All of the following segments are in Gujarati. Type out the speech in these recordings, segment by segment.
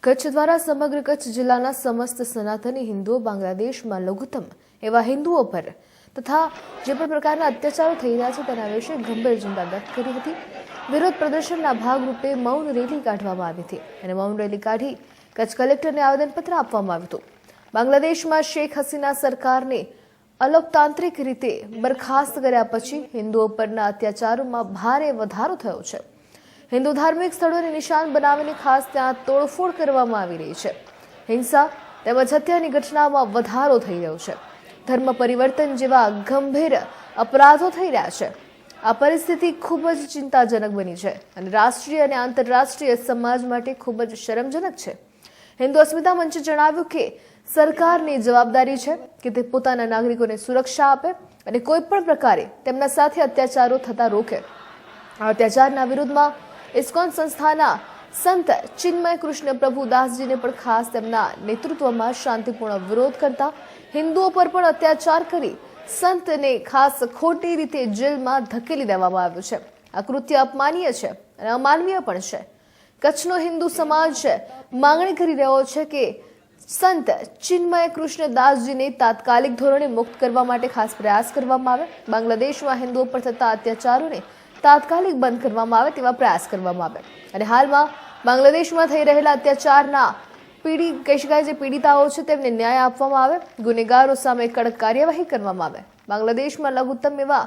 કચ્છ દ્વારા સમગ્ર કચ્છ જિલ્લાના સમસ્ત સનાતની હિન્દુઓ બાંગ્લાદેશમાં લઘુત્તમ એવા હિન્દુઓ પર તથા જે પણ પ્રકારના અત્યાચારો થઈ રહ્યા છે તેના વિશે ગંભીર ચિંતા વ્યક્ત કરી હતી। વિરોધ પ્રદર્શનના ભાગરૂપે મૌન રેલી કાઢવામાં આવી હતી અને મૌન રેલી કાઢી કચ્છ કલેક્ટરને આવેદનપત્ર આપવામાં આવ્યું હતું। બાંગ્લાદેશમાં શેખ હસીના સરકારને અલોકતાંત્રિક રીતે બરખાસ્ત કર્યા પછી હિન્દુઓ પરના અત્યાચારોમાં ભારે વધારો થયો છે। हिंदू धार्मिक स्थलों ने निशान बनावीने खास त्यां तोड़फोड़ करवामां आवी रही है। हिंसा तेमज हत्यानी घटनाओं वधारो थई रह्यो छे। धर्म परिवर्तन जेवा गंभीर अपराधों थई रह्या छे। आ परिस्थिति खूब ज चिंताजनक बनी है और राष्ट्रीय और आंतरराष्ट्रीय समाज माटे खूब ज शरमजनक है। हिंदू अस्मिता मंचे जणाव्युं के सरकारनी जवाबदारी है कि ते पोताना नागरिकोने सुरक्षा आपे अने कोईपण प्रकारे तेमना साथे अत्याचारो थता रोके। आ अत्याचारना विरुद्धमां इस्कॉन संस्थाना संत चिन्मय कृष्ण प्रभु दास जी ने पण खास तेमना नेतृत्वमां शांतिपूर्ण विरोध करता हिंदुओं पर पण अत्याचार करी संत ने खास खोटी रीते जेल में धकेली देवामां आव्यो छे। आ कृत्य अपमानीय छे अने अमानवीय पण छे। कच्छनो हिंदू समाज मांगणी करी रह्यो छे के संत चिन्मय कृष्ण दास जी ने तात्कालिक धोरणे मुक्त करवा माटे खास प्रयास करवामां आवे। बांग्लादेशमां हिंदुओं पर थता अत्याचारोने तात्कालिक बंद करवामां आवे तेवा प्रयास करवामां आवे अने हालमां बांग्लादेशमां थई रहेला अत्याचारना पीड़िताओ छे तेमने न्याय आपवामां आवे। गुनेगारो सामे कड़क कार्यवाही करवामां आवे। बांग्लादेशमां लघुत्तम एवा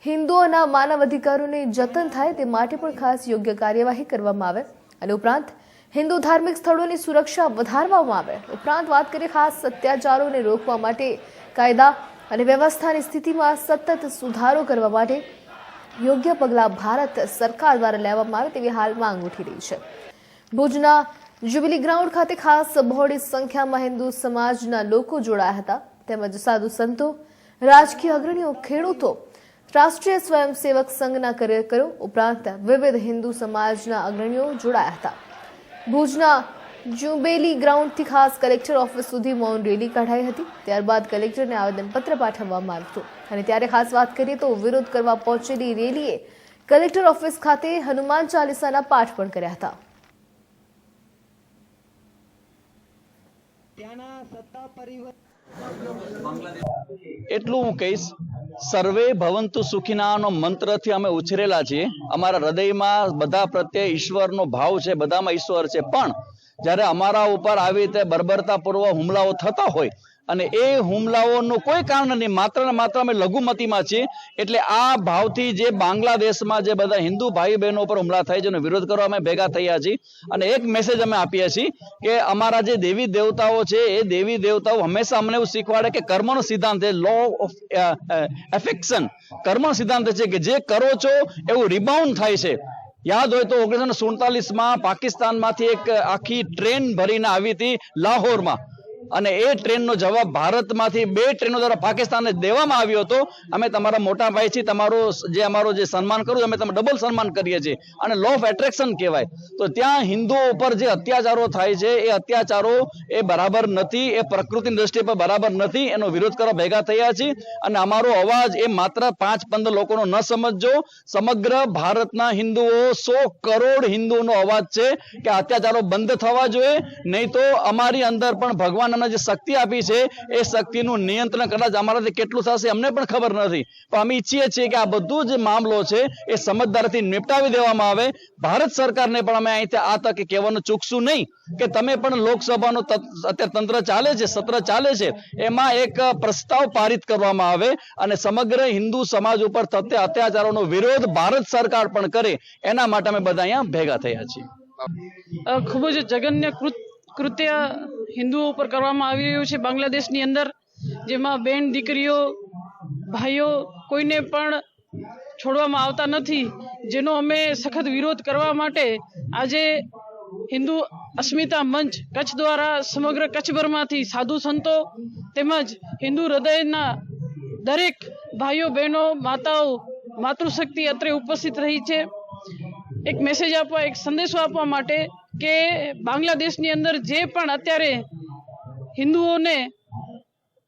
हिंदुओना मानव अधिकारोने जतन थाय ते माटे पण खास योग्य कार्यवाही करवामां आवे अने उपरांत हिंदू धार्मिक स्थळोनी सुरक्षा વધારવામાં આવે। ઉપરાંત વાત કરીએ ખાસ અત્યાચારોને રોકવા માટે કાયદા અને વ્યવસ્થાની સ્થિતિમાં સતત સુધારો કરવા માટે યોગ્ય પગલાં ભારત સરકાર દ્વારા લેવામાં આવે તેવી હાલ માંગ ઉઠી રહી છે। ભુજના જ્યુબિલી ગ્રાઉન્ડ ખાતે ખાસ બહોળી સંખ્યામાં હિન્દુ સમાજના લોકો જોડાયા હતા તેમજ સાધુ સંતો, રાજકીય અગ્રણીઓ, ખેડૂતો, રાષ્ટ્રીય સ્વયંસેવક સંઘના કાર્યકરો ઉપરાંત વિવિધ હિન્દુ સમાજના અગ્રણીઓ જોડાયા હતા। ભુજના જ્યુબિલી ગ્રાઉન્ડથી ખાસ કલેક્ટર ઓફિસ સુધી મૌન રેલી કઢાઈ હતી। ત્યારબાદ કલેક્ટરને આવેદનપત્ર પાઠવવામાં આવ્યું હતું અને ત્યારે ખાસ વાત કરીએ તો વિરોધ કરવા પહોંચેલી રેલીએ કલેક્ટર ઓફિસ ખાતે હનુમાન ચાલીસાના પાઠ પણ કર્યા હતા। એટલું હું કહીશ, સર્વે ભવંતુ સુખીનાનો મંત્રથી અમે ઉછરેલા છીએ। અમારા હૃદયમાં બધા પ્રત્યે ઈશ્વરનો ભાવ છે, બધામાં ઈશ્વર છે। પણ જ્યારે અમારા ઉપર આવી રીતે બર્બરતાપૂર્વક હુમલાઓ થતા હોય અને એ હુમલાઓનું કોઈ કારણ નહીં, માત્ર ને માત્ર અમે લઘુમતીમાં છીએ એટલે આ ભાવથી જે બાંગ્લાદેશમાં જે બધા હિન્દુ ભાઈ બહેનો ઉપર હુમલા થાય છે એનો વિરોધ કરવા અમે ભેગા થયા છીએ અને એક મેસેજ અમે આપીએ છીએ કે અમારા જે દેવી દેવતાઓ છે એ દેવી દેવતાઓ હંમેશા અમને એવું શીખવાડે કે કર્મનો સિદ્ધાંત છે, લો ઓફ એફેક્શન, કર્મનો સિદ્ધાંત છે કે જે કરો છો એવું રિબાઉન્ડ થાય છે। याद हो तो 1947 में पाकिस्तान में एक आखी ट्रेन भरीने आवी थी लाहौर में અને એ ટ્રેનનો જવાબ ભારતમાંથી 2 ટ્રેનો દ્વારા પાકિસ્તાનને દેવામાં આવ્યો હતો। અમે તમારા મોટા ભાઈ છીએ, અમારો જે સન્માન કરું અમે તમે ડબલ સન્માન કરીએ છીએ અને લો ઓફ એટ્રેક્શન કહેવાય। તો ત્યાં હિન્દુઓ ઉપર જે અત્યાચારો થાય છે એ અત્યાચારો એ બરાબર નથી, એ પ્રકૃતિની દ્રષ્ટિએ પર બરાબર નથી, એનો વિરોધ કરવા ભેગા થયા છીએ અને અમારો અવાજ એ માત્ર 5-15 લોકોનો ન સમજજો, સમગ્ર ભારતના હિન્દુઓ 100 કરોડ હિન્દુઓનો અવાજ છે કે અત્યાચારો બંધ થવા જોઈએ, નહીં તો અમારી અંદર પણ ભગવાન જે શક્તિ આપી છે એ શક્તિનું નિયંત્રણ કદાચ અમારાથી કેટલું થશે અમને પણ ખબર નથી, પણ અમે ઈચ્છીએ છીએ કે આ બધું જે મામલો છે એ સમજદારીથી નિપટાવી દેવામાં આવે। ભારત સરકારને પણ અમે અહીંથી આ તકે કહેવાનું ચૂકશું નહીં કે તમે પણ લોકસભાનું અત્યારે તંત્ર ચાલે છે, સત્ર ચાલે છે, એમાં એક પ્રસ્તાવ પારિત કરવામાં આવે અને સમગ્ર હિન્દુ સમાજ ઉપર થતા અત્યાચારોનો વિરોધ ભારત સરકાર પણ કરે, એના માટે અમે બધા અહીંયા ભેગા થયા છીએ। ખૂબ જ જઘન્ય કૃત્ય હિન્દુઓ પર કરવામાં આવી રહ્યું છે બાંગ્લાદેશની અંદર, જેમાં બેન દીકરીઓ ભાઈઓ કોઈને પણ છોડવામાં આવતા નથી, જેનો અમે સખત વિરોધ કરવા માટે આજે હિન્દુ અસ્મિતા મંચ કચ્છ દ્વારા સમગ્ર કચ્છભરમાંથી સાધુ સંતો તેમજ હિન્દુ હૃદયના દરેક ભાઈઓ બહેનો માતાઓ માતૃશક્તિ અત્રે ઉપસ્થિત રહી છે। એક મેસેજ આપવા, એક સંદેશો આપવા માટે કે બાંગ્લાદેશની અંદર જે પણ અત્યારે હિન્દુઓને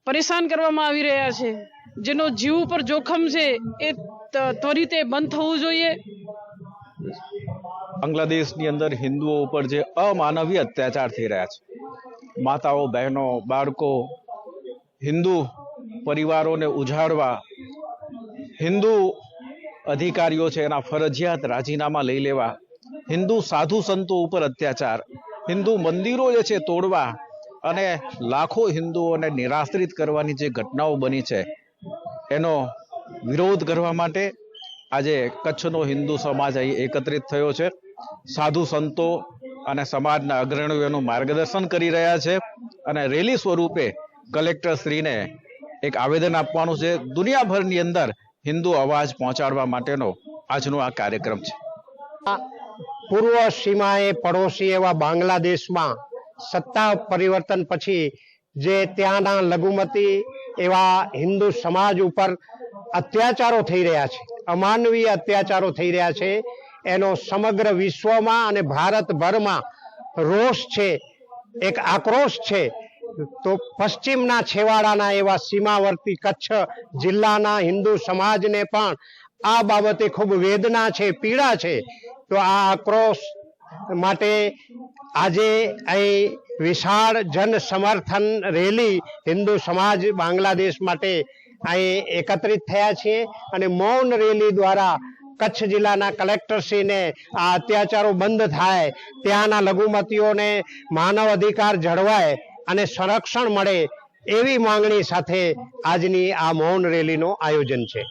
પરેશાન કરવામાં આવી રહ્યા છે, જેનો જીવ ઉપર જોખમ છે, એ ત્વરિતે બંધ થવું જોઈએ। બાંગ્લાદેશની અંદર હિન્દુઓ ઉપર જે અમાનવીય અત્યાચાર થઈ રહ્યા છે, માતાઓ, બહેનો, બાળકો, હિન્દુ પરિવારોને ઉજાડવા હિન્દુ અધિકારીઓ છે એના ફરજિયાત રાજીનામા લઈ લેવા, હિન્દુ સાધુ સંતો ઉપર અત્યાચાર, હિન્દુ મંદિરો જે છે તોડવા અને લાખો હિન્દુઓને નિરાશ્રિત કરવાની જે ઘટનાઓ બની છે એનો વિરોધ કરવા માટે આજે કચ્છનો હિન્દુ સમાજ અહીં એકત્રિત થયો છે. સાધુ સંતો અને સમાજના અગ્રણીઓનું માર્ગદર્શન કરી રહ્યા છે અને રેલી સ્વરૂપે કલેક્ટર શ્રીને એક આવેદન આપવાનું છે. દુનિયાભરની અંદર હિન્દુ અવાજ પહોંચાડવા માટેનો આજનો આ કાર્યક્રમ છે. પૂર્વ સીમાએ પડોશી એવા બાંગ્લાદેશમાં સત્તા પરિવર્તન પછી જે ત્યાંના લઘુમતી એવા હિન્દુ સમાજ ઉપર અત્યાચારો થઈ રહ્યા છે, અમાનવીય અત્યાચારો થઈ રહ્યા છે, એનો સમગ્ર વિશ્વમાં અને ભારતભરમાં રોષ છે, એક આક્રોશ છે. તો પશ્ચિમના છેવાડાના એવા સીમાવર્તી કચ્છ જિલ્લાના હિન્દુ સમાજને પણ આ બાબતે ખૂબ વેદના છે, પીડા છે. તો આ આક્રોશ માટે આજે અહીં વિશાળ જન સમર્થન રેલી હિન્દુ સમાજ બાંગ્લાદેશ માટે અહીં એકત્રિત થયા છીએ અને મૌન રેલી દ્વારા કચ્છ જિલ્લાના કલેક્ટરશ્રીને આ અત્યાચારો બંધ થાય, ત્યાંના લઘુમતીઓને માનવ અધિકાર જળવાય અને સંરક્ષણ મળે એવી માંગણી સાથે આજની આ મૌન રેલીનું આયોજન છે.